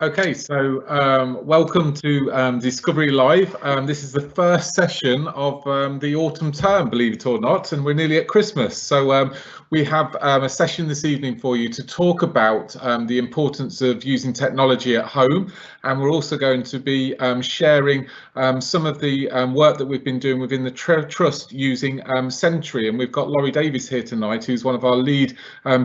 Okay, so welcome to Discovery Live. This is the first session of the autumn term, believe it or not, and we're nearly at Christmas. So we have a session this evening for you to talk about the importance of using technology at home, and we're also going to be sharing some of the work that we've been doing within the Trust using Sentry, and we've got Laurie Davis here tonight, who's one of our lead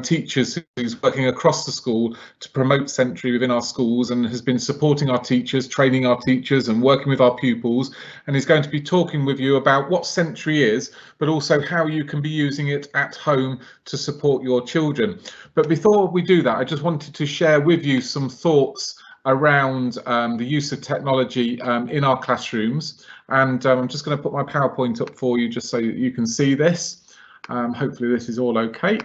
teachers who's working across the school to promote Sentry within our schools and has been supporting our teachers, training our teachers and working with our pupils, and is going to be talking with you about what Sentry is, but also how you can be using it at home to support your children. But before we do that, I just wanted to share with you some thoughts around the use of technology in our classrooms, and I'm just going to put my PowerPoint up for you just so that you can see this. Hopefully this is all okay.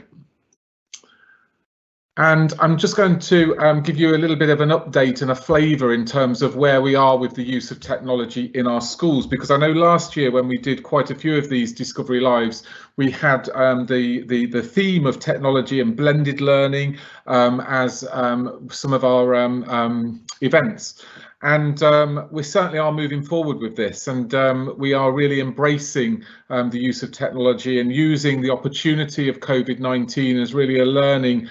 And I'm just going to give you a little bit of an update and a flavour in terms of where we are with the use of technology in our schools, because I know last year when we did quite a few of these Discovery Lives, we had the theme of technology and blended learning as some of our events. And we certainly are moving forward with this, and we are really embracing the use of technology and using the opportunity of COVID-19 as really a learning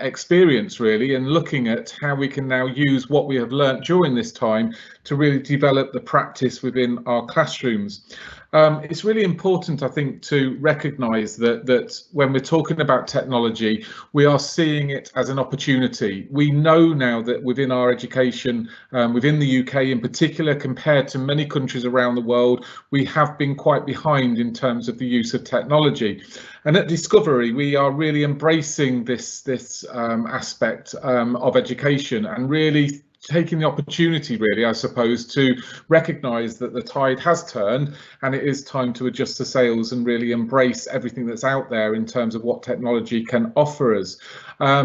experience, really, and looking at how we can now use what we have learnt during this time to really develop the practice within our classrooms. It's really important, I think, to recognise that when we're talking about technology, we are seeing it as an opportunity. We know now that within our education, within the UK in particular, compared to many countries around the world, we have been quite behind in terms of the use of technology. And at Discovery, we are really embracing this aspect of education and really taking the opportunity, really, I suppose, to recognise that the tide has turned and it is time to adjust the sails and really embrace everything that's out there in terms of what technology can offer us.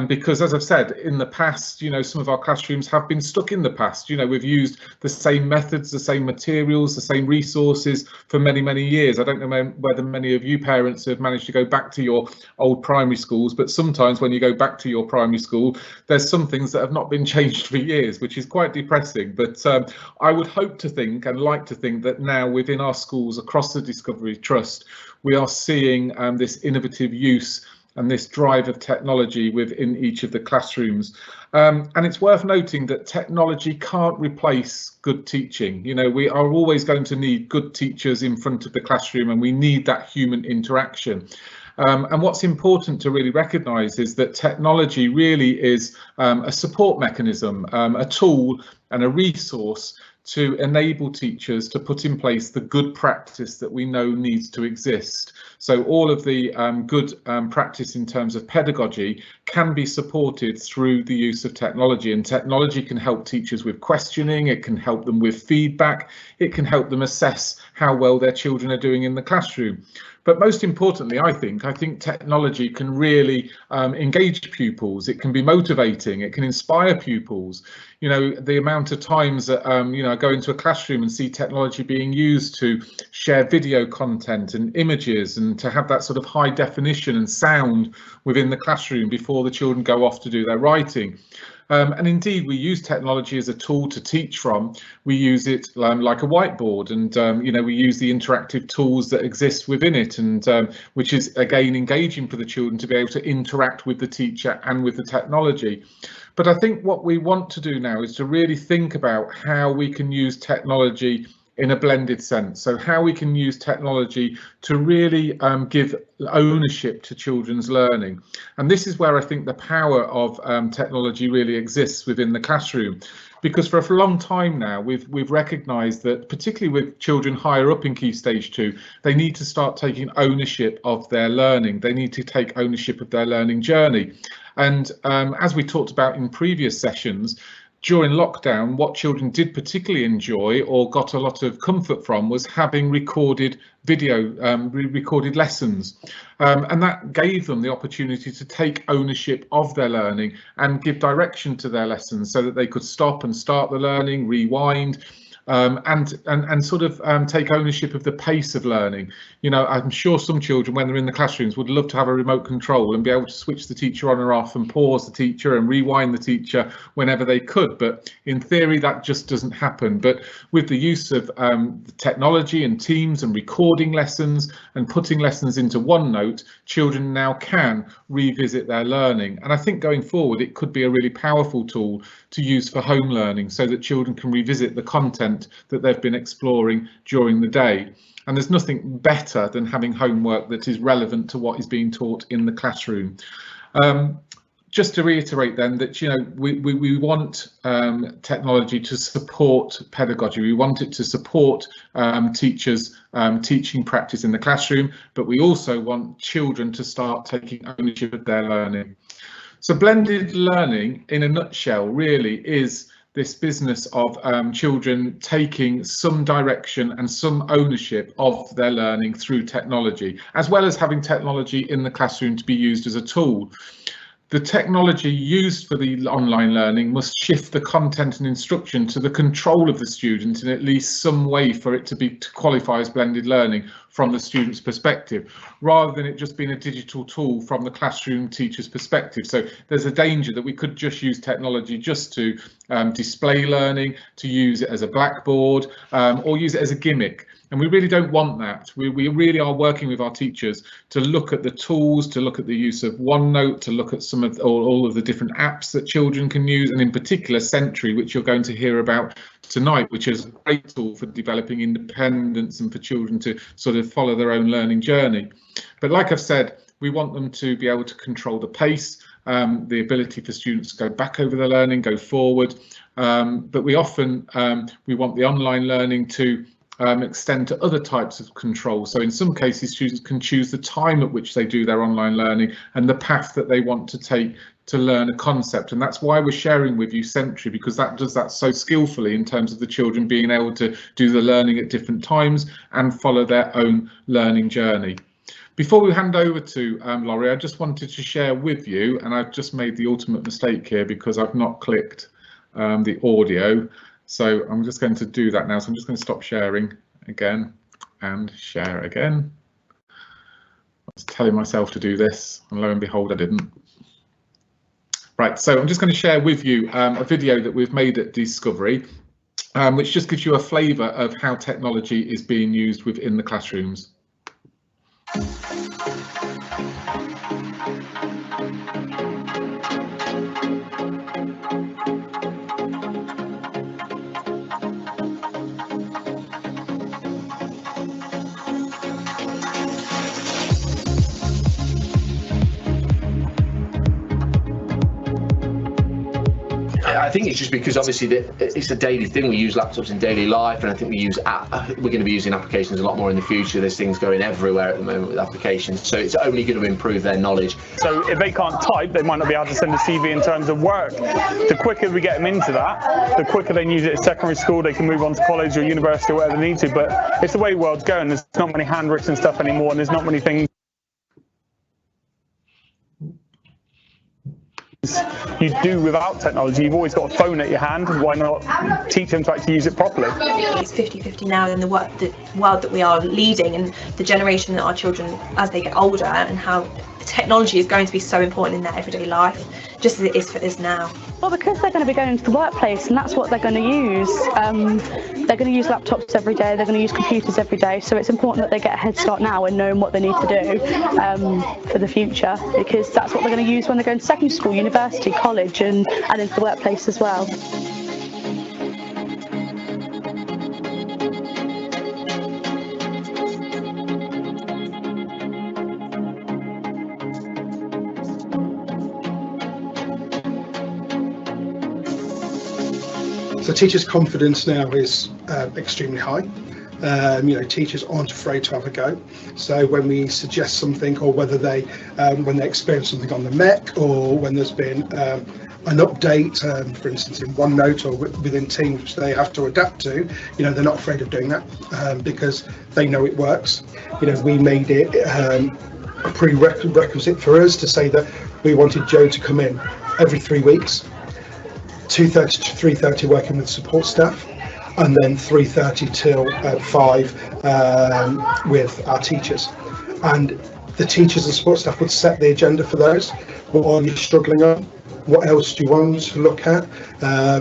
Because, as I've said, in the past, you know, some of our classrooms have been stuck in the past. You know, we've used the same methods, the same materials, the same resources for many, many years. I don't know whether many of you parents have managed to go back to your old primary schools, but sometimes when you go back to your primary school, there's some things that have not been changed for years, which is quite depressing. But I would hope to think and like to think that now within our schools across the Discovery Trust, we are seeing this innovative use and this drive of technology within each of the classrooms. And it's worth noting that technology can't replace good teaching. You know, we are always going to need good teachers in front of the classroom, and we need that human interaction. And what's important to really recognise is that technology really is a support mechanism, a tool and a resource to enable teachers to put in place the good practice that we know needs to exist. So all of the good practice in terms of pedagogy can be supported through the use of technology, and technology can help teachers with questioning, it can help them with feedback, it can help them assess how well their children are doing in the classroom. But most importantly, I think technology can really engage pupils. It can be motivating. It can inspire pupils. You know, the amount of times that you know, I go into a classroom and see technology being used to share video content and images and to have that sort of high definition and sound within the classroom before the children go off to do their writing. And indeed, we use technology as a tool to teach from. We use it like a whiteboard, and you know, we use the interactive tools that exist within it, and which is again engaging for the children to be able to interact with the teacher and with the technology. But I think what we want to do now is to really think about how we can use technology in a blended sense. So how we can use technology to really give ownership to children's learning. And this is where I think the power of technology really exists within the classroom. Because for a long time now, we've recognised that, particularly with children higher up in Key Stage 2, they need to start taking ownership of their learning. They need to take ownership of their learning journey. And as we talked about in previous sessions, during lockdown, what children did particularly enjoy or got a lot of comfort from was having recorded video, recorded lessons. And that gave them the opportunity to take ownership of their learning and give direction to their lessons so that they could stop and start the learning, rewind. and sort of take ownership of the pace of learning. You know, I'm sure some children, when they're in the classrooms, would love to have a remote control and be able to switch the teacher on or off and pause the teacher and rewind the teacher whenever they could. But in theory, that just doesn't happen. But with the use of technology and Teams and recording lessons and putting lessons into OneNote, children now can revisit their learning. And I think going forward, it could be a really powerful tool to use for home learning so that children can revisit the content that they've been exploring during the day. And there's nothing better than having homework that is relevant to what is being taught in the classroom. Just to reiterate then that, you know, we want technology to support pedagogy. We want it to support teachers' teaching practice in the classroom, but we also want children to start taking ownership of their learning. So blended learning, in a nutshell, really is this business of children taking some direction and some ownership of their learning through technology, as well as having technology in the classroom to be used as a tool. The technology used for the online learning must shift the content and instruction to the control of the student in at least some way for it to qualify as blended learning from the student's perspective, rather than it just being a digital tool from the classroom teacher's perspective. So there's a danger that we could just use technology just to display learning, to use it as a blackboard, or use it as a gimmick. And we really don't want that. We really are working with our teachers to look at the tools, to look at the use of OneNote, to look at some of all of the different apps that children can use, and in particular Sentry, which you're going to hear about tonight, which is a great tool for developing independence and for children to sort of follow their own learning journey. But like I've said, we want them to be able to control the pace, the ability for students to go back over their learning, go forward. But we often, we want the online learning to extend to other types of control. So in some cases, students can choose the time at which they do their online learning and the path that they want to take to learn a concept. And that's why we're sharing with you Sentry, because that does that so skillfully in terms of the children being able to do the learning at different times and follow their own learning journey. Before we hand over to Laurie, I just wanted to share with you, and I've just made the ultimate mistake here because I've not clicked the audio. So I'm just going to do that now. So I'm just going to stop sharing again and share again. I was telling myself to do this, and lo and behold, I didn't. Right, so I'm just going to share with you a video that we've made at Discovery, which just gives you a flavour of how technology is being used within the classrooms. I think it's just because obviously it's a daily thing. We use laptops in daily life, and I think we're going to be using applications a lot more in the future. There's things going everywhere at the moment with applications, so it's only going to improve their knowledge. So if they can't type, they might not be able to send a CV in terms of work. The quicker we get them into that, the quicker they can use it at secondary school, they can move on to college or university or whatever they need to. But it's the way the world's going. There's not many handwritten stuff anymore, and there's not many things you do without technology. You've always got a phone at your hand. Why not teach them to actually use it properly? It's 50-50 now in the world that we are leading, and the generation that our children, as they get older, and how technology is going to be so important in their everyday life, just as it is for us now. Well, because they're going to be going into the workplace, and that's what they're going to use. They're going to use laptops every day, they're going to use computers every day, so it's important that they get a head start now and knowing what they need to do for the future, because that's what they're going to use when they go into secondary school, university, college, and into the workplace as well. So teachers' confidence now is extremely high. You know, teachers aren't afraid to have a go. So when we suggest something, or whether they, when they experience something on the MEC, or when there's been an update, for instance, in OneNote or within Teams, which they have to adapt to, you know, they're not afraid of doing that because they know it works. You know, we made it a prerequisite for us to say that we wanted Joe to come in every 3 weeks, 2:30 to 3:30, working with support staff, and then 3:30 till 5 with our teachers. And the teachers and support staff would set the agenda for those. What are you struggling on? What else do you want to look at?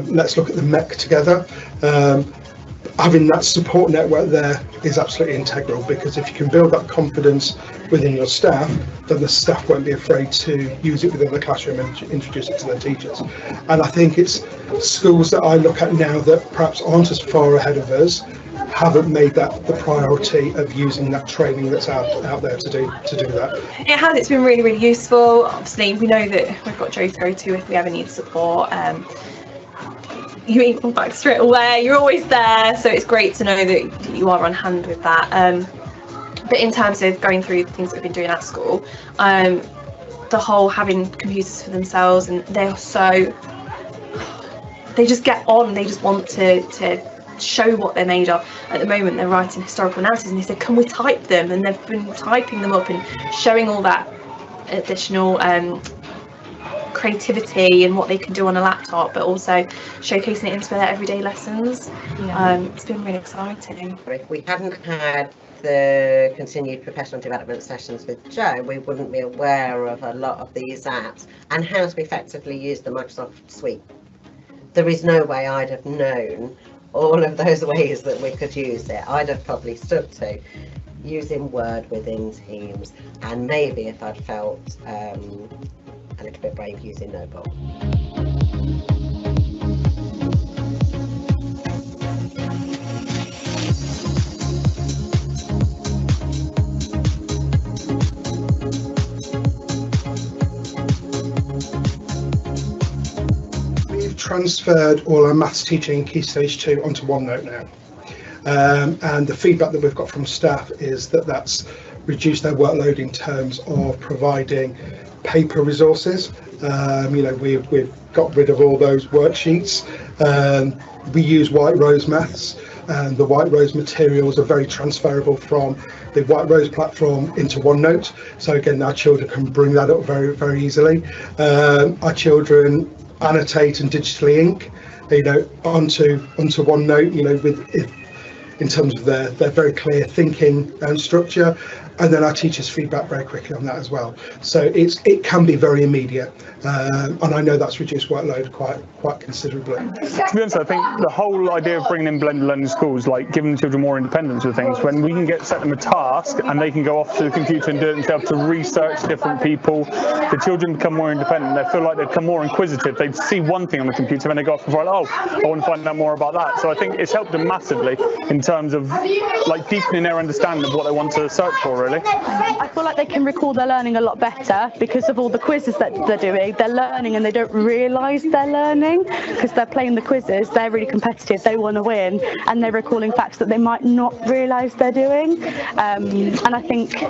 Let's look at the MEC together. Having that support network there is absolutely integral, because if you can build that confidence within your staff, then the staff won't be afraid to use it within the classroom and introduce it to their teachers. And I think it's schools that I look at now that perhaps aren't as far ahead of us haven't made that the priority of using that training that's out there to do that. It has. It's been really, really useful. Obviously, we know that we've got Joe to go to if we ever need support. You email back straight away. You're always there, so it's great to know that you are on hand with that. But in terms of going through the things that we've been doing at school, the whole having computers for themselves, and they just get on. They just want to show what they're made of. At the moment, they're writing historical analysis, and they said, "Can we type them?" And they've been typing them up and showing all that additional creativity and what they can do on a laptop, but also showcasing it into their everyday lessons. It's been really exciting. If we hadn't had the continued professional development sessions with Joe, we wouldn't be aware of a lot of these apps and how to effectively use the Microsoft suite. There is no way I'd have known all of those ways that we could use it. I'd have probably stuck to using Word within Teams, and maybe if I'd felt a little bit brave, using Notebook. We've transferred all our maths teaching in Key Stage 2 onto OneNote now. And the feedback that we've got from staff is that that's reduced their workload in terms of providing paper resources. We've got rid of all those worksheets. We use White Rose Maths, and the White Rose materials are very transferable from the White Rose platform into OneNote. So again, our children can bring that up very, very easily. Our children annotate and digitally ink, onto OneNote, in terms of their very clear thinking and structure, and then our teachers feedback very quickly on that as well. So it can be very immediate, and I know that's reduced workload quite considerably. To be honest, I think the whole idea of bringing in blended learning schools, like giving children more independence with things, when we can set them a task and they can go off to the computer and do it themselves, to research different people, the children become more independent. They feel like they become more inquisitive. They see one thing on the computer and they go off and find, I want to find out more about that. So I think it's helped them massively in terms of like deepening their understanding of what they want to search for, really. I feel like they can recall their learning a lot better because of all the quizzes that they're doing. They're learning and they don't realise they're learning because they're playing the quizzes. They're really competitive. They want to win, and they're recalling facts that they might not realise they're doing. And I think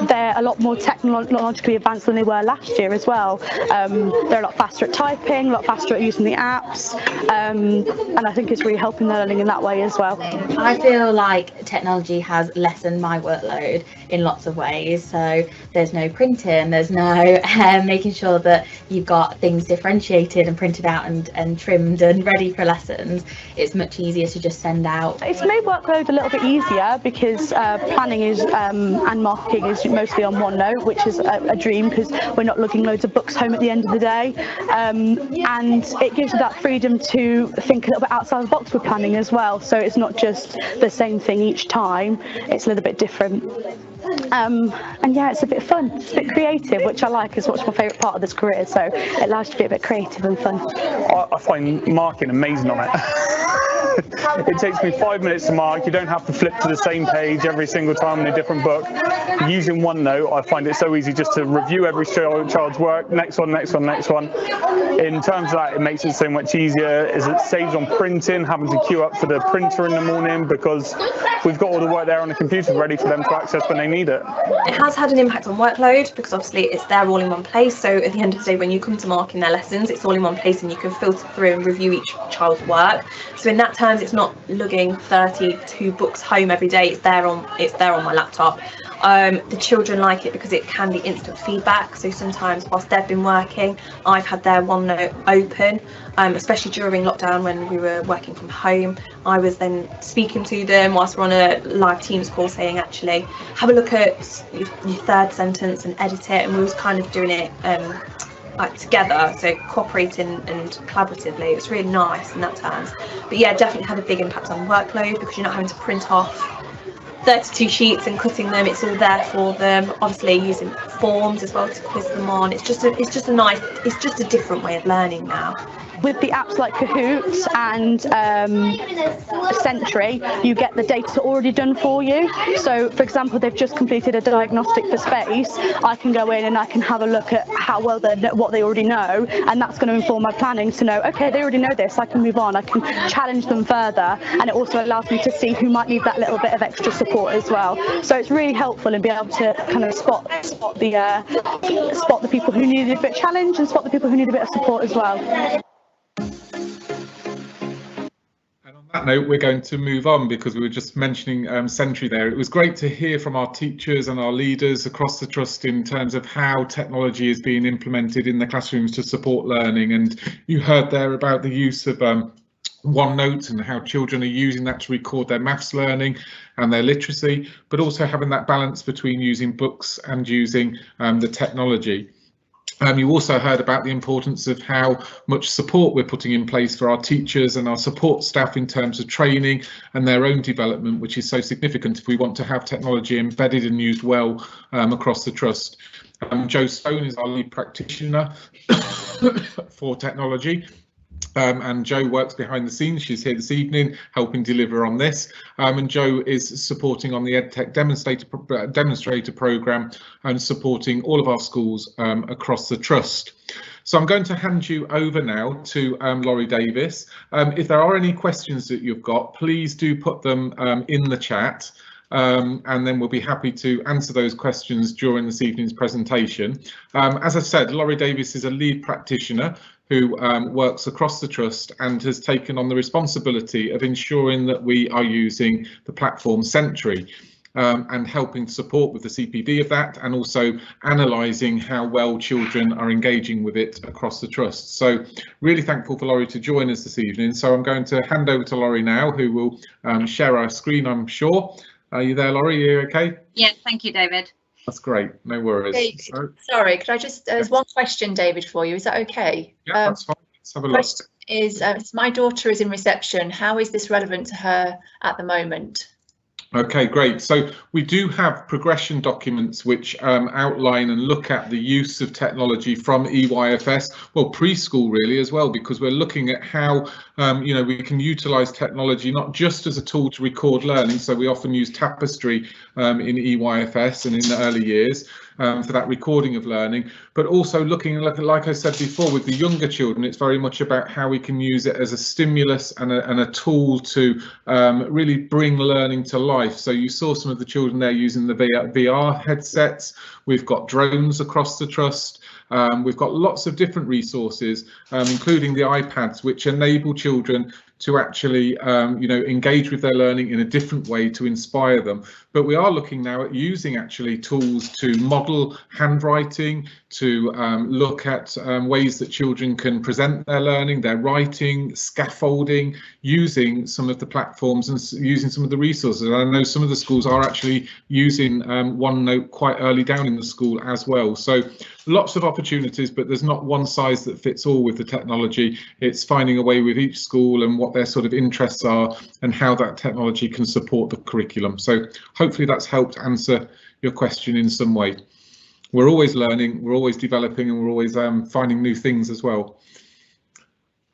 they're a lot more technologically advanced than they were last year as well. They're a lot faster at typing, a lot faster at using the apps, and I think it's really helping their learning in that way as well. I feel like technology has lessened my workload in lots of ways. So there's no printing, there's no making sure that you've got things differentiated and printed out and trimmed and ready for lessons. It's much easier to just send out. It's made workload a little bit easier because planning is and marking is mostly on OneNote, which is a dream because we're not lugging loads of books home at the end of the day, and it gives you that freedom to think a little bit outside the box with planning as well. So it's not just the same thing each time, it's a little bit different. And yeah, it's a bit fun, it's a bit creative, which I like, is what's my favourite part of this career, so it allows you to be a bit creative and fun. I find marking amazing on it. It takes me 5 minutes to mark. You don't have to flip to the same page every single time in a different book. Using OneNote, I find it so easy just to review every child's work, next one. In terms of that, it makes it so much easier, as it saves on printing, having to queue up for the printer in the morning, because we've got all the work there on the computer ready for them to access when they need it. It has had an impact on workload because obviously it's there all in one place, so at the end of the day when you come to marking their lessons, it's all in one place and you can filter through and review each child's work. So in that terms, it's not lugging 32 books home every day. It's there on my laptop. The children like it because it can be instant feedback. So sometimes whilst they've been working, I've had their OneNote open, especially during lockdown when we were working from home. I was then speaking to them whilst we're on a live Teams call, saying, actually, have a look at your third sentence and edit it. And we was kind of doing it like together, so cooperating and collaboratively. It was really nice in that terms. But yeah, definitely had a big impact on workload because you're not having to print off 32 sheets and cutting them. It's all there for them. Obviously using forms as well to quiz them on. It's just a different way of learning now. With the apps like Kahoots and Sentry, you get the data already done for you. So, for example, they've just completed a diagnostic for space. I can go in and I can have a look at how well what they already know, and that's going to inform my planning to know, okay, they already know this, I can move on, I can challenge them further, and it also allows me to see who might need that little bit of extra support as well. So it's really helpful in being able to kind of spot the people who need a bit of challenge and spot the people who need a bit of support as well. On that note, we're going to move on because we were just mentioning Sentry there. It was great to hear from our teachers and our leaders across the trust in terms of how technology is being implemented in the classrooms to support learning. And you heard there about the use of OneNote and how children are using that to record their maths learning and their literacy, but also having that balance between using books and using the technology. You also heard about the importance of how much support we're putting in place for our teachers and our support staff in terms of training and their own development, which is so significant if we want to have technology embedded and used well across the trust. Jo Stone is our lead practitioner for technology. And Jo works behind the scenes. She's here this evening helping deliver on this. And Jo is supporting on the EdTech demonstrator programme and supporting all of our schools across the trust. So I'm going to hand you over now to Laurie Davis. If there are any questions that you've got, please do put them in the chat. And then we'll be happy to answer those questions during this evening's presentation. As I said, Laurie Davis is a lead practitioner who works across the trust and has taken on the responsibility of ensuring that we are using the platform Sentry and helping support with the CPD of that, and also analysing how well children are engaging with it across the trust. So really thankful for Laurie to join us this evening. So I'm going to hand over to Laurie now, who will share our screen, I'm sure. Are you there, Laurie? Are you okay? Yeah, thank you, David. That's great. No worries. Hey, sorry, could I just, there's one question, David, for you. Is that okay? Yeah, that's fine. Let's have a look. Is my daughter is in reception. How is this relevant to her at the moment? Okay, great. So we do have progression documents which outline and look at the use of technology from EYFS, well, preschool really as well, because we're looking at how we can utilise technology not just as a tool to record learning. So we often use Tapestry in EYFS and in the early years for that recording of learning, but also looking, like I said before, with the younger children, it's very much about how we can use it as a stimulus and a tool to really bring learning to life. So you saw some of the children there using the VR headsets. We've got drones across the trust. We've got lots of different resources, including the iPads, which enable children to actually engage with their learning in a different way to inspire them. But we are looking now at using actually tools to model handwriting, to look at ways that children can present their learning, their writing, scaffolding, using some of the platforms and using some of the resources. And I know some of the schools are actually using OneNote quite early down in the school as well. So lots of opportunities, but there's not one size that fits all with the technology. It's finding a way with each school and what their sort of interests are and how that technology can support the curriculum. So hopefully that's helped answer your question in some way. We're always learning, we're always developing, and we're always finding new things as well.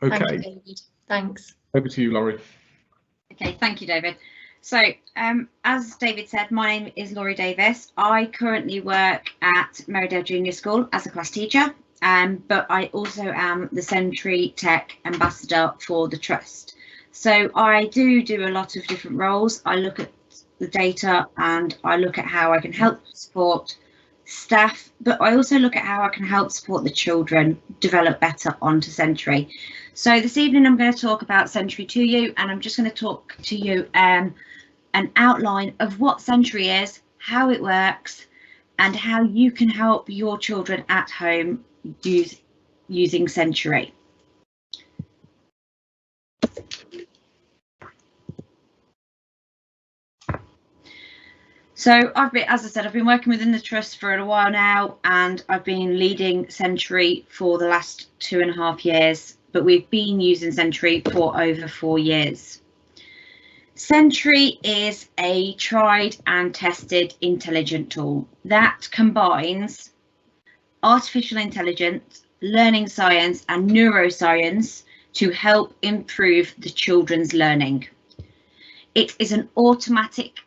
Okay. Thank you, David. Thanks. Over to you, Laurie. Okay, thank you, David. So, as David said, my name is Laurie Davis. I currently work at Merrydale Junior School as a class teacher, but I also am the Sentry Tech Ambassador for the Trust. So I do a lot of different roles. I look at the data and I look at how I can help support staff, but I also look at how I can help support the children develop better onto Sentry. So this evening I'm going to talk about Sentry to you, and I'm just going to talk to you an outline of what Sentry is, how it works, and how you can help your children at home using Century. So as I said, I've been working within the trust for a while now, and I've been leading Century for the last 2.5 years, but we've been using Century for over 4 years. Century is a tried and tested intelligent tool that combines artificial intelligence, learning science and neuroscience to help improve the children's learning. It is an automatic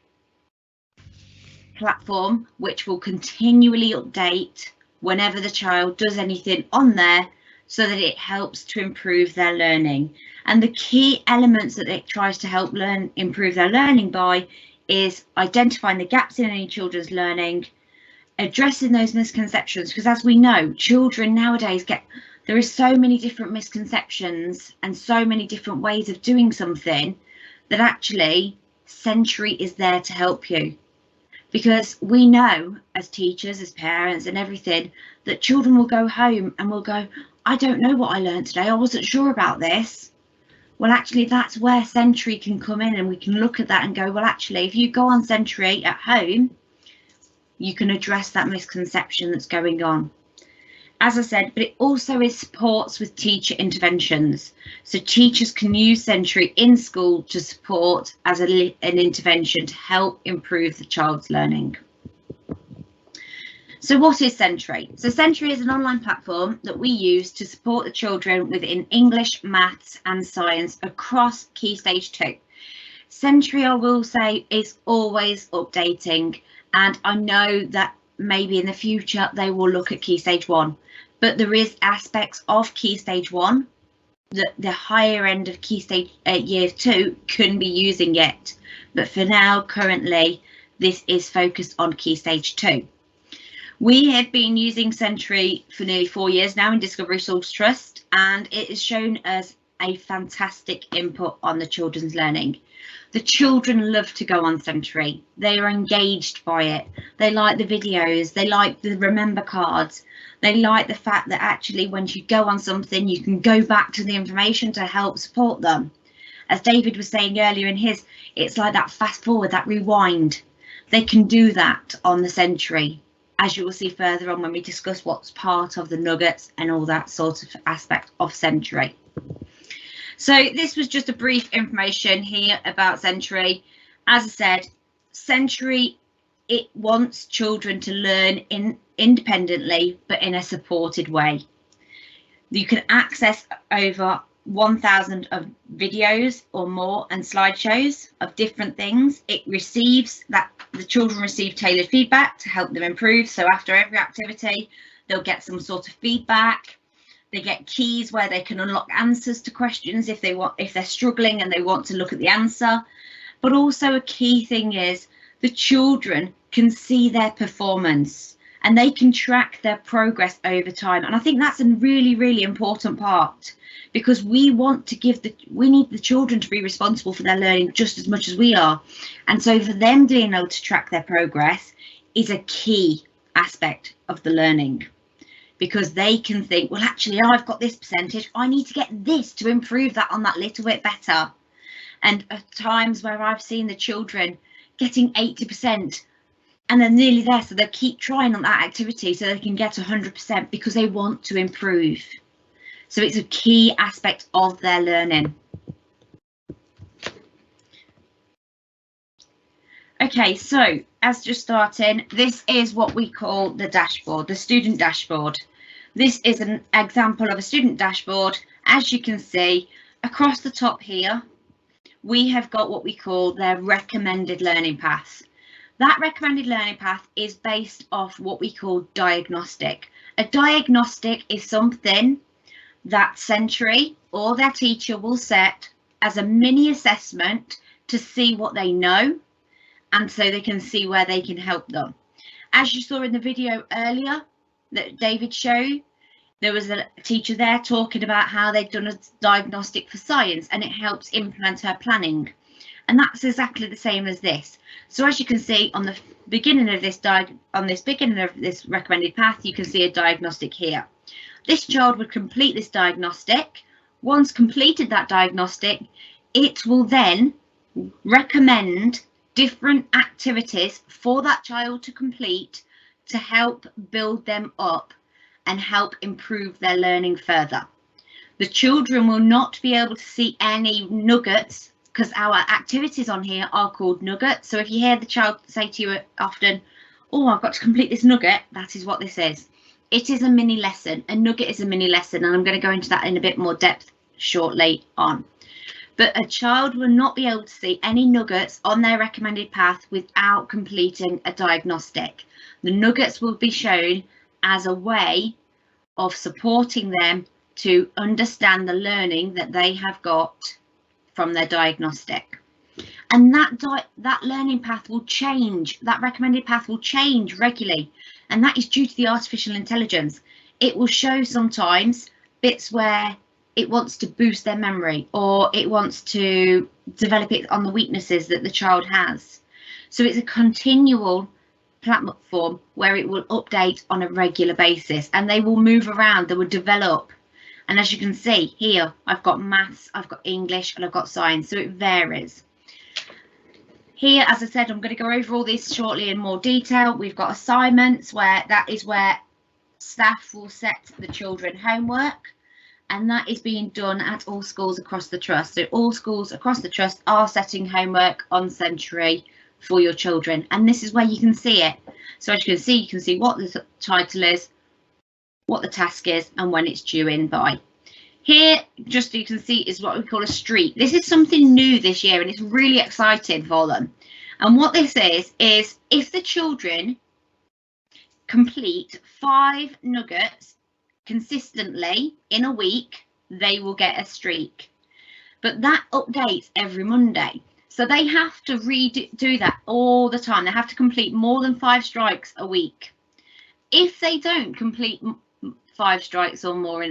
platform which will continually update whenever the child does anything on there, so that it helps to improve their learning. And the key elements that it tries to help improve their learning by is identifying the gaps in any children's learning, addressing those misconceptions, because as we know, children nowadays there is so many different misconceptions and so many different ways of doing something, that actually Century is there to help you. Because we know as teachers, as parents and everything, that children will go home and will go, I don't know what I learned today, I wasn't sure about this. Well, actually, that's where Century can come in, and we can look at that and go, well, actually, if you go on Century at home, you can address that misconception that's going on. As I said, but it also supports with teacher interventions. So teachers can use Century in school to support as an intervention to help improve the child's learning. So what is Century? So Century is an online platform that we use to support the children within English, maths and science across Key Stage 2. Century, I will say, is always updating, and I know that maybe in the future they will look at Key Stage 1, but there is aspects of Key Stage 1 that the higher end of Key Stage Year 2 can be using it. But for now, currently, this is focused on Key Stage 2. We have been using Century for nearly 4 years now in Discovery Schools Trust, and it has shown us a fantastic input on the children's learning. The children love to go on Century. They are engaged by it. They like the videos. They like the remember cards. They like the fact that actually when you go on something, you can go back to the information to help support them. As David was saying earlier in his, it's like that fast forward, that rewind. They can do that on the Century, as you will see further on when we discuss what's part of the nuggets and all that sort of aspect of Century. So this was just a brief information here about Century. As I said, Century, it wants children to learn independently, but in a supported way. You can access over 1,000 of videos or more and slideshows of different things. It receives that the children receive tailored feedback to help them improve. So after every activity, they'll get some sort of feedback. They get keys where they can unlock answers to questions if they're struggling and they want to look at the answer. But also a key thing is the children can see their performance and they can track their progress over time. And I think that's a really, really important part, because we want to we need the children to be responsible for their learning just as much as we are. And so for them being able to track their progress is a key aspect of the learning, because they can think, well, actually, I've got this percentage, I need to get this to improve that on that little bit better. And at times where I've seen the children getting 80% and they're nearly there, so they'll keep trying on that activity so they can get 100% because they want to improve. So it's a key aspect of their learning. Okay, so as just starting, this is what we call the dashboard, the student dashboard. This is an example of a student dashboard. As you can see, across the top here, we have got what we call their recommended learning path. That recommended learning path is based off what we call diagnostic. A diagnostic is something that Century or their teacher will set as a mini assessment to see what they know, and so they can see where they can help them. As you saw in the video earlier that David showed, there was a teacher there talking about how they've done a diagnostic for science and it helps implement her planning. and that's exactly the same as this. So as you can see on the beginning of this recommended path, you can see a diagnostic here. This child would complete this diagnostic. Once completed that diagnostic, it will then recommend different activities for that child to complete to help build them up and help improve their learning further. The children will not be able to see any nuggets, because our activities on here are called nuggets. So if you hear the child say to you often, oh, I've got to complete this nugget, that is what this is. It is a mini lesson. A nugget is a mini lesson, and I'm going to go into that in a bit more depth shortly on. But a child will not be able to see any nuggets on their recommended path without completing a diagnostic. The nuggets will be shown as a way of supporting them to understand the learning that they have got from their diagnostic. And that learning path will change, that recommended path will change regularly. And that is due to the artificial intelligence. It will show sometimes bits where it wants to boost their memory, or it wants to develop it on the weaknesses that the child has. So it's a continual platform where it will update on a regular basis, and they will move around, they will develop. And as you can see here, I've got maths, I've got English, and I've got science, so it varies. Here, as I said, I'm going to go over all this shortly in more detail. We've got assignments, where that is where staff will set the children homework, and that is being done at all schools across the trust. So all schools across the trust are setting homework on Century for your children, and this is where you can see it. So as you can see what the title is, what the task is, and when it's due in by. Here, just so you can see, is what we call a streak. This is something new this year, and it's really exciting for them. And what this is if the children complete 5 nuggets consistently in a week, they will get a streak. But that updates every Monday. So they have to do that all the time. They have to complete more than 5 strikes a week. If they don't complete 5 strikes or more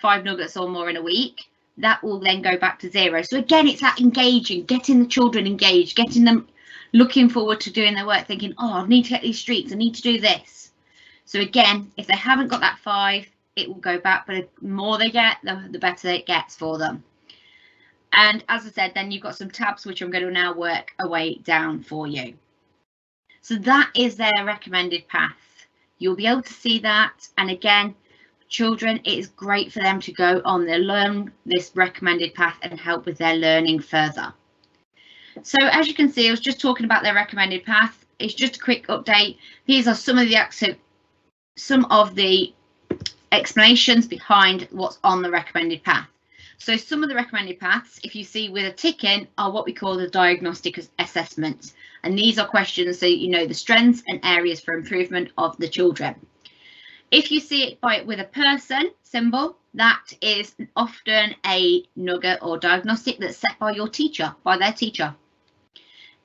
5 nuggets or more in a week, that will then go back to 0. So again, it's that engaging, getting the children engaged, getting them looking forward to doing their work, thinking, oh, I need to get these streaks, I need to do this. So again, if they haven't got that 5, it will go back, but the more they get, the better it gets for them. And as I said, then you've got some tabs which I'm going to now work a way down for you. So that is their recommended path. You'll be able to see that. And again, children, it is great for them to go on their learn this recommended path and help with their learning further. So as you can see, I was just talking about their recommended path. It's just a quick update. These are some of the explanations behind what's on the recommended path. So some of the recommended paths, if you see with a tick in, are what we call the diagnostic assessments. And these are questions so you know the strengths and areas for improvement of the children. If you see it with a person symbol, that is often a nugget or diagnostic that's set by your teacher, by their teacher.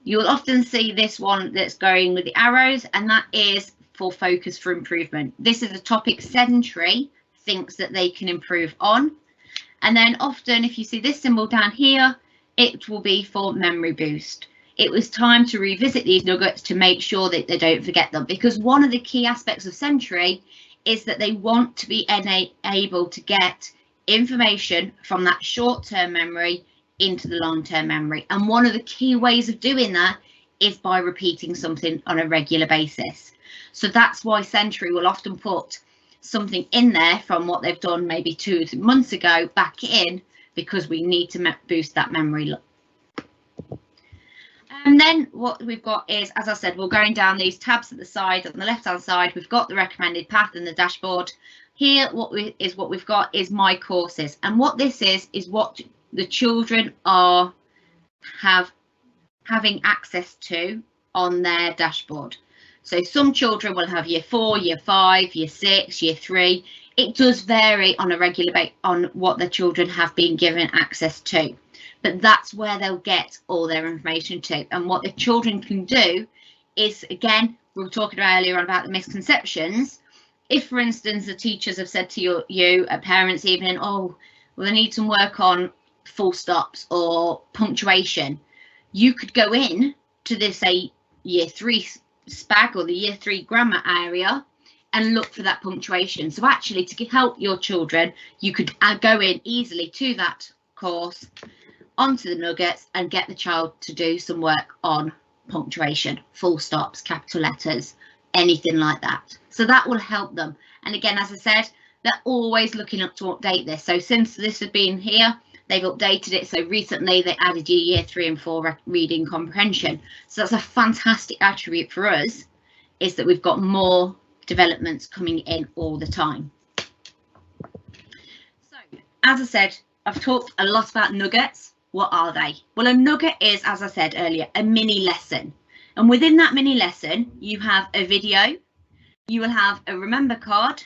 You'll often see this one that's going with the arrows, and that is for focus for improvement. This is a topic Century thinks that they can improve on. And then often if you see this symbol down here, it will be for memory boost. It was time to revisit these nuggets to make sure that they don't forget them, because one of the key aspects of Century is that they want to be able to get information from that short-term memory into the long-term memory. And one of the key ways of doing that is by repeating something on a regular basis. So that's why Century will often put something in there from what they've done maybe 2 months ago back in, because we need to boost that memory. And then what we've got is, as I said, we're going down these tabs at the side. On the left hand side, we've got the recommended path and the dashboard. Here what we've got is my courses, and what this is what the children are having access to on their dashboard. So some children will have year 4, year 5, year 6, year 3. It does vary on a regular basis on what the children have been given access to, but that's where they'll get all their information to. And what the children can do is, again, we were talking earlier about the misconceptions. If, for instance, the teachers have said to you at parents' evening, oh, well, they need some work on full stops or punctuation, you could go in to this, say, year 3 SPAG or the year 3 grammar area and look for that punctuation. So actually, to help your children, you could go in easily to that course, onto the nuggets, and get the child to do some work on punctuation, full stops, capital letters, anything like that. So that will help them. And again, as I said, they're always looking up to update this. So since this has been here, they've updated it. So recently they added year 3 and 4 reading comprehension. So that's a fantastic attribute for us, is that we've got more developments coming in all the time. So as I said, I've talked a lot about nuggets. What are they? Well, a nugget is, as I said earlier, a mini lesson. And within that mini lesson, you have a video, you will have a remember card,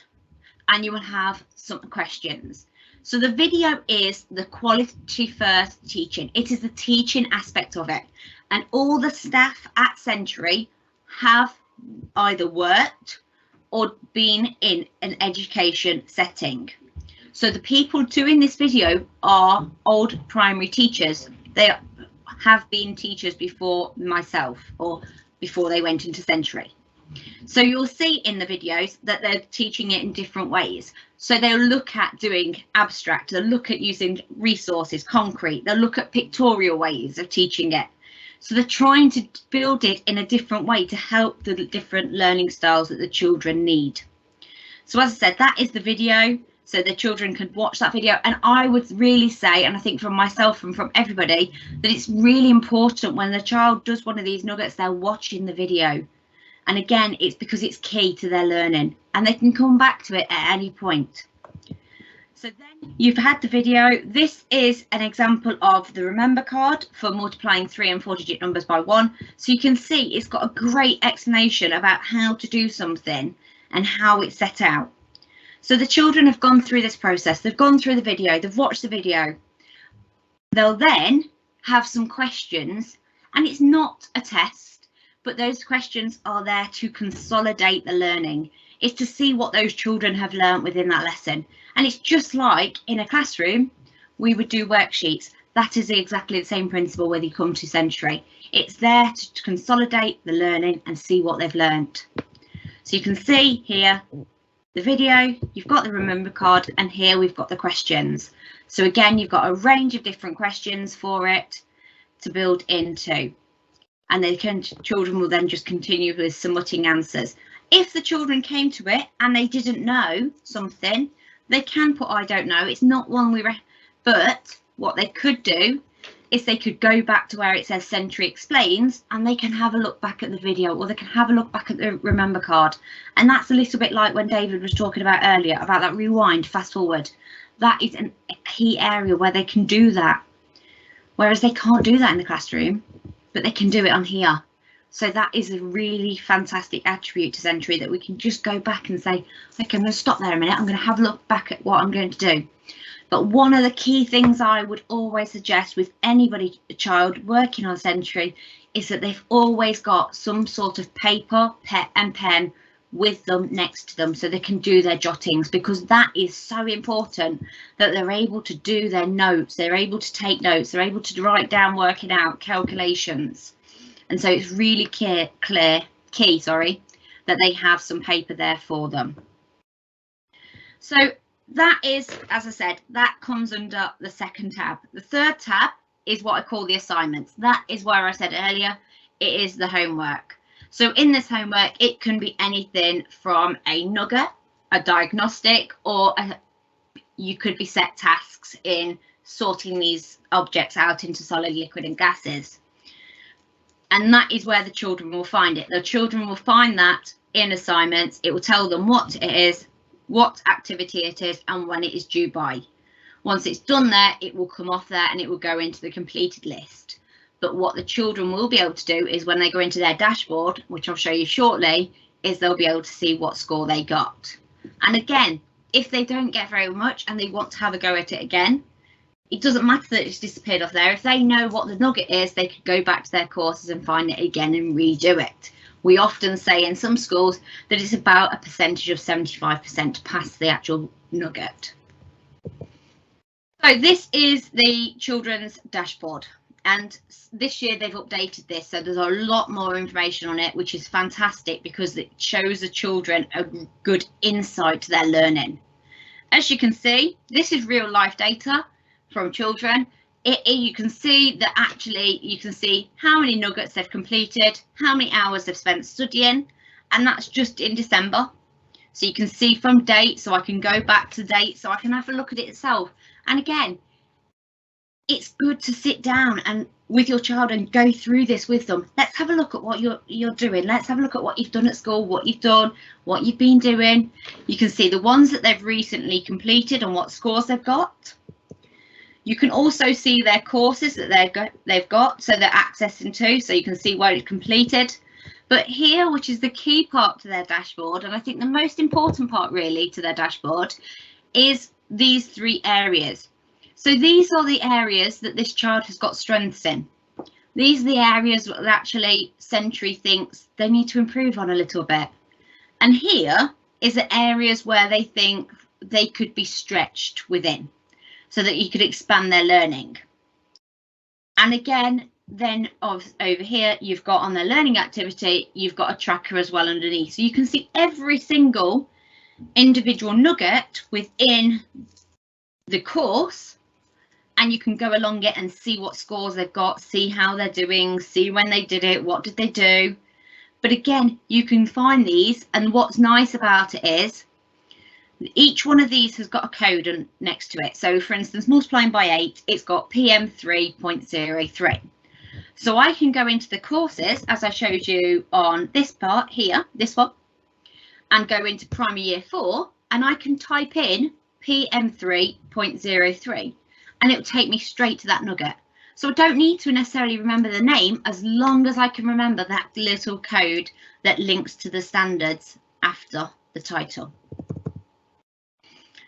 and you will have some questions. So the video is the quality first teaching. It is the teaching aspect of it. And all the staff at Century have either worked or been in an education setting. So the people doing this video are old primary teachers. They have been teachers before myself, or before they went into Century. So you'll see in the videos that they're teaching it in different ways. So they'll look at doing abstract, they'll look at using resources, concrete, they'll look at pictorial ways of teaching it. So they're trying to build it in a different way to help the different learning styles that the children need. So as I said, that is the video. So the children can watch that video. And I would really say, and I think from myself and from everybody, that it's really important when the child does one of these nuggets, they're watching the video. And again, it's because it's key to their learning, and they can come back to it at any point. So then you've had the video. This is an example of the remember card for multiplying 3 and 4-digit numbers by 1. So you can see it's got a great explanation about how to do something and how it's set out. So the children have gone through this process. They've gone through the video. They've watched the video. They'll then have some questions, and it's not a test, but those questions are there to consolidate the learning. It's to see what those children have learned within that lesson. And it's just like in a classroom, we would do worksheets. That is exactly the same principle whether you come to Century. It's there to consolidate the learning and see what they've learned. So you can see here the video, you've got the remember card, and here we've got the questions. So again, you've got a range of different questions for it to build into. And they can, children will then just continue with submitting answers. If the children came to it and they didn't know something, they can put I don't know. It's not one but what they could do is they could go back to where it says Century Explains, and they can have a look back at the video, or they can have a look back at the remember card. And that's a little bit like when David was talking about earlier about that rewind, fast forward. That is a key area where they can do that, whereas they can't do that in the classroom, but they can do it on here. So that is a really fantastic attribute to Century, that we can just go back and say, okay, I'm going to stop there a minute. I'm going to have a look back at what I'm going to do. But one of the key things I would always suggest with anybody, a child working on Century, is that they've always got some sort of paper, and pen with them next to them so they can do their jottings, because that is so important, that they're able to do their notes, they're able to take notes, they're able to write down, working out calculations. And so it's really key that they have some paper there for them. So that is, as I said, that comes under the second tab. The third tab is what I call the assignments. That is where I said earlier, it is the homework. So in this homework, it can be anything from a nugget, a diagnostic, or you could be set tasks in sorting these objects out into solid, liquid and gases. And that is where the children will find it. The children will find that in assignments. It will tell them what it is, what activity it is, and when it is due by. Once it's done there, it will come off there and it will go into the completed list. But what the children will be able to do is when they go into their dashboard, which I'll show you shortly, is they'll be able to see what score they got. And again, if they don't get very much and they want to have a go at it again, it doesn't matter that it's disappeared off there. If they know what the nugget is, they could go back to their courses and find it again and redo it. We often say in some schools that it's about a percentage of 75% to pass the actual nugget. So this is the children's dashboard. And this year they've updated this, so there's a lot more information on it, which is fantastic because it shows the children a good insight to their learning. As you can see, this is real life data from children. You can see that actually you can see how many nuggets they've completed, how many hours they've spent studying, and that's just in December. So you can see from date, so I can go back to date, so I can have a look at it itself. And again, it's good to sit down and with your child and go through this with them. Let's have a look at what you're doing. Let's have a look at what you've done at school, what you've done, what you've been doing. You can see the ones that they've recently completed and what scores they've got. You can also see their courses that they've got, so they're accessing to, so you can see what it's completed. But here, which is the key part to their dashboard, and I think the most important part really to their dashboard, is these 3 areas. So these are the areas that this child has got strengths in. These are the areas that actually Sentry thinks they need to improve on a little bit. And here is the areas where they think they could be stretched within, so that you could expand their learning. And again, then over here, you've got on their learning activity, you've got a tracker as well underneath. So you can see every single individual nugget within the course, and you can go along it and see what scores they've got, see how they're doing, see when they did it, what did they do. But again, you can find these, and what's nice about it is each one of these has got a code next to it. So for instance, multiplying by 8, it's got PM3.03. So I can go into the courses, as I showed you on this part here, this one, and go into primary year 4, and I can type in PM3.03, and it will take me straight to that nugget. So I don't need to necessarily remember the name, as long as I can remember that little code that links to the standards after the title.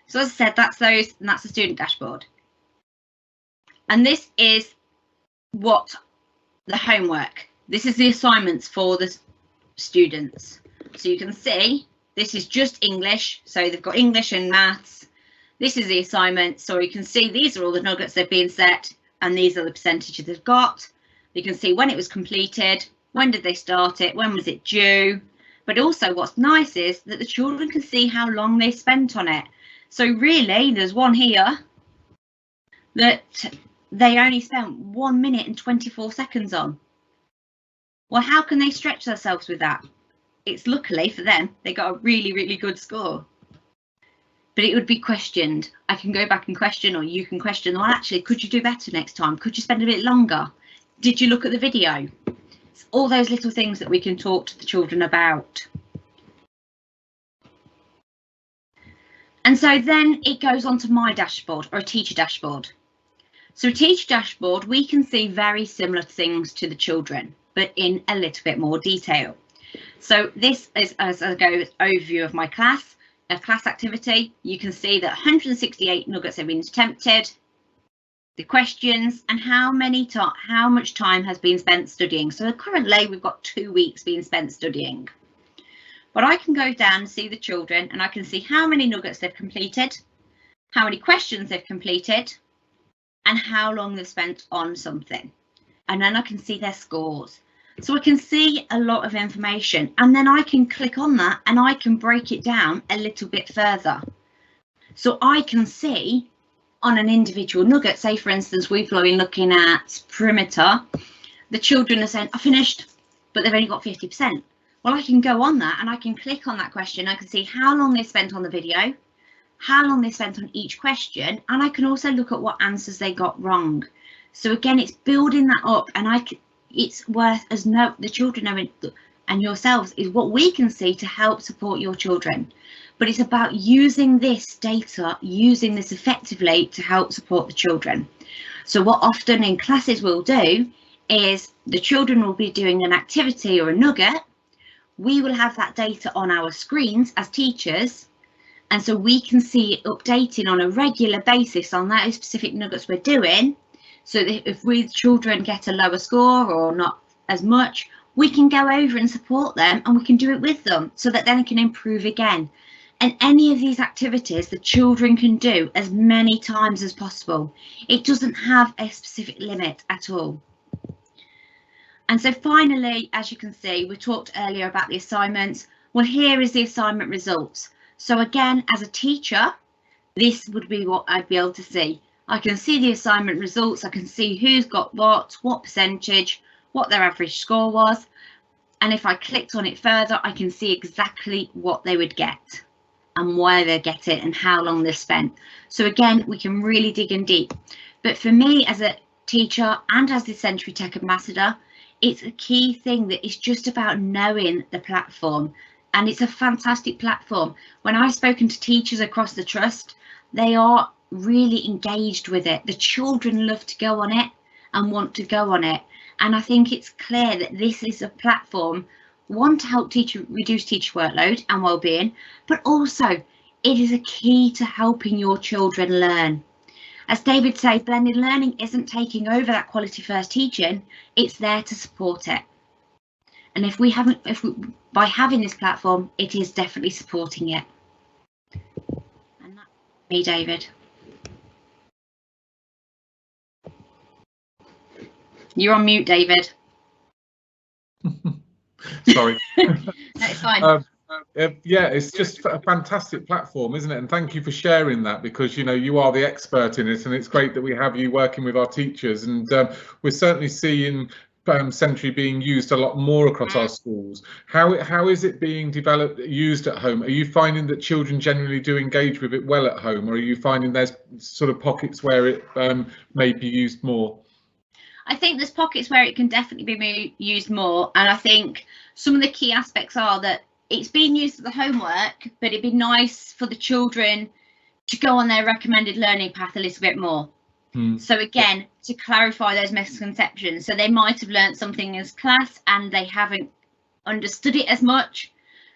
So as I said, that's those, and that's the student dashboard. And this is what the homework, this is the assignments for the students. So you can see this is just English, so they've got English and maths. This is the assignment, so you can see these are all the nuggets they've been set, and these are the percentages they've got. You can see when it was completed, when did they start it, when was it due. But also what's nice is that the children can see how long they spent on it. So really, there's one here that they only spent 1 minute and 24 seconds on. Well, how can they stretch themselves with that? It's luckily for them, they got a really, really good score. But it would be questioned. I can go back and question, or you can question, well, actually, could you do better next time? Could you spend a bit longer? Did you look at the video? It's all those little things that we can talk to the children about. And so then it goes on to my dashboard, or a teacher dashboard. So a teacher dashboard, we can see very similar things to the children, but in a little bit more detail. So this is, as I go overview of my class, a class activity. You can see that 168 nuggets have been attempted, the questions, and how much time has been spent studying. So currently we've got 2 weeks being spent studying. But I can go down and see the children, and I can see how many nuggets they've completed, how many questions they've completed, and how long they've spent on something. And then I can see their scores. So I can see a lot of information, and then I can click on that and I can break it down a little bit further. So I can see on an individual nugget, say for instance, we've been looking at perimeter, the children are saying, I finished, but they've only got 50%. Well, I can go on that and I can click on that question. I can see how long they spent on the video, how long they spent on each question, and I can also look at what answers they got wrong. So again, it's building that up, and it's worth as the children knowing, and yourselves, is what we can see to help support your children. But it's about using this data, using this effectively to help support the children. So what often in classes we'll do is the children will be doing an activity or a nugget. We will have that data on our screens as teachers, and so we can see it updating on a regular basis on those specific nuggets we're doing, so that if we children get a lower score or not as much, we can go over and support them, and we can do it with them, so that then it can improve again. And any of these activities the children can do as many times as possible. It doesn't have a specific limit at all. And so finally, as you can see, we talked earlier about the assignments. Well, here is the assignment results. So again, as a teacher, this would be what I'd be able to see. I can see the assignment results. I can see who's got what percentage, what their average score was. And if I clicked on it further, I can see exactly what they would get and why they get it and how long they've spent. So again, we can really dig in deep. But for me as a teacher and as the Century Tech Ambassador, it's a key thing that is just about knowing the platform. And it's a fantastic platform. When I've spoken to teachers across the trust, they are really engaged with it. The children love to go on it and want to go on it. And I think it's clear that this is a platform, one, to help reduce teacher workload and well-being, but also it is a key to helping your children learn. As David said, blended learning isn't taking over that quality first teaching, it's there to support it. And by having this platform, it is definitely supporting it. And that's me, David. You're on mute, David. Sorry. No, it's fine. Yeah, it's just a fantastic platform, isn't it? And thank you for sharing that, because you are the expert in it, and it's great that we have you working with our teachers. And we're certainly seeing Century being used a lot more across our schools. How is it being used at home? Are you finding that children generally do engage with it well at home, or are you finding there's sort of pockets where it may be used more? I think there's pockets where it can definitely be used more, and I think some of the key aspects are that it's being used for the homework, but it'd be nice for the children to go on their recommended learning path a little bit more. So again, to clarify those misconceptions, so they might have learned something as class and they haven't understood it as much.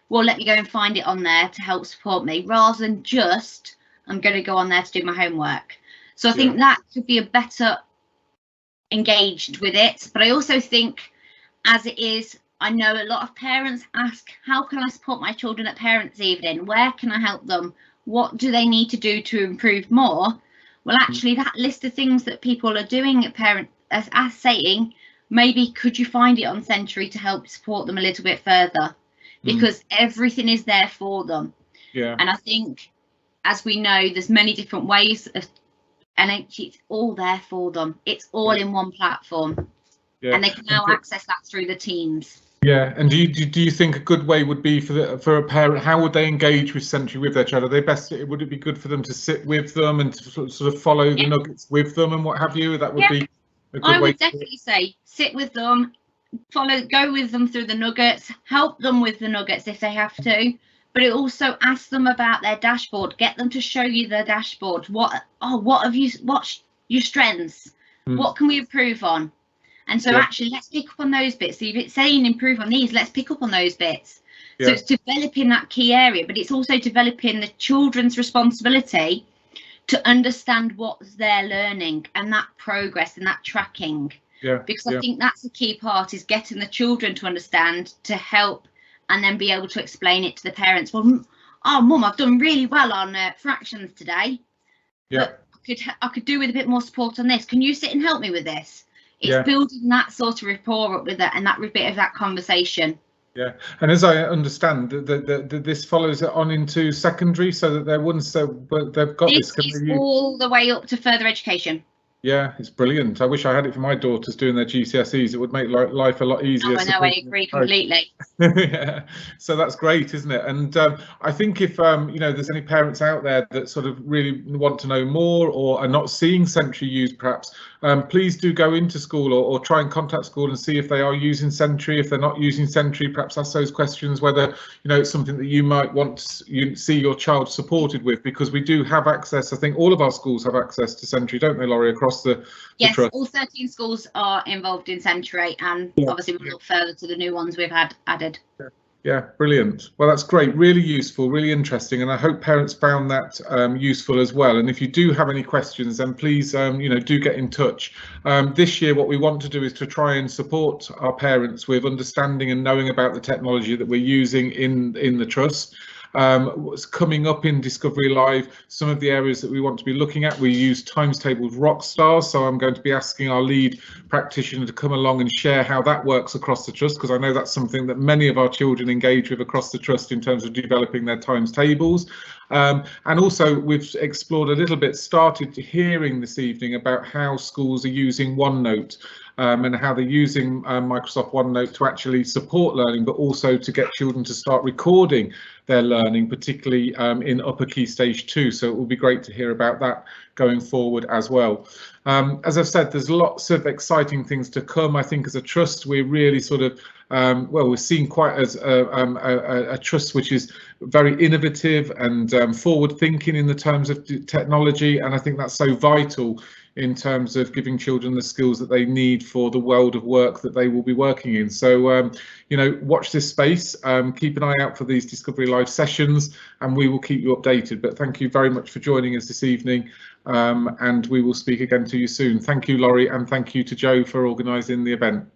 Well, let me go and find it on there to help support me, rather than just I'm going to go on there to do my homework. So I think that could be a better engaged with it. But I also think, as it is, I know a lot of parents ask, how can I support my children at parents' evening? Where can I help them? What do they need to do to improve more? Well, actually, that list of things that people are doing at parents, as saying, maybe could you find it on Century to help support them a little bit further? Because everything is there for them. And I think, as we know, there's many different ways of, and it's all there for them. It's all in one platform, and they can now access that through the teams. And do you think a good way would be for a parent? How would they engage with Century with their child? Would it be good for them to sit with them and to sort of follow the nuggets with them and what have you? That would be a good way. I would definitely say sit with them, go with them through the nuggets, help them with the nuggets if they have to. But it also asks them about their dashboard. Get them to show you their dashboard. What's your strengths? What can we improve on? And so actually, let's pick up on those bits. So if it's saying improve on these, let's pick up on those bits. So it's developing that key area, but it's also developing the children's responsibility to understand what they're learning and that progress and that tracking. Because I think that's the key part, is getting the children to understand, to help, and then be able to explain it to the parents. Well, oh, Mum, I've done really well on fractions today. But I could do with a bit more support on this. Can you sit and help me with this? It's building that sort of rapport up with it, and that bit of that conversation. And as I understand, this follows it on into secondary, so that they're but they've got this. This is all the way up to further education. It's brilliant. I wish I had it for my daughters doing their GCSEs. It would make life a lot easier. Oh, I know, I agree completely. So that's great, isn't it? And I think if there's any parents out there that sort of really want to know more or are not seeing Century used, perhaps please do go into school or try and contact school and see if they are using Century. If they're not using Century, perhaps ask those questions, whether it's something that you might want to see your child supported with, because we do have access. I think all of our schools have access to Century, don't they, Laurie, across the trust? All 13 schools are involved in Century, and obviously we'll look further to the new ones we've had added. Brilliant. Well, that's great. Really useful, really interesting, and I hope parents found that useful as well. And if you do have any questions, then please do get in touch. This year what we want to do is to try and support our parents with understanding and knowing about the technology that we're using in the trust. what's coming up in Discovery Live, some of the areas that we want to be looking at. We use times tabled rock stars, so I'm going to be asking our lead practitioner to come along and share how that works across the trust, because I know that's something that many of our children engage with across the trust in terms of developing their times tables. And also we've explored a little bit, started hearing this evening about how schools are using OneNote and how they're using Microsoft OneNote to actually support learning, but also to get children to start recording their learning, particularly in upper key stage 2. So it will be great to hear about that going forward as well. As I've said, there's lots of exciting things to come. I think as a trust, we're really sort of, well, we're seen quite as a trust which is very innovative and forward thinking in the terms of technology. And I think that's so vital in terms of giving children the skills that they need for the world of work that they will be working in. So, you know, watch this space, keep an eye out for these Discovery Live sessions, and we will keep you updated. But thank you very much for joining us this evening, and we will speak again to you soon. Thank you, Laurie, and thank you to Joe for organising the event.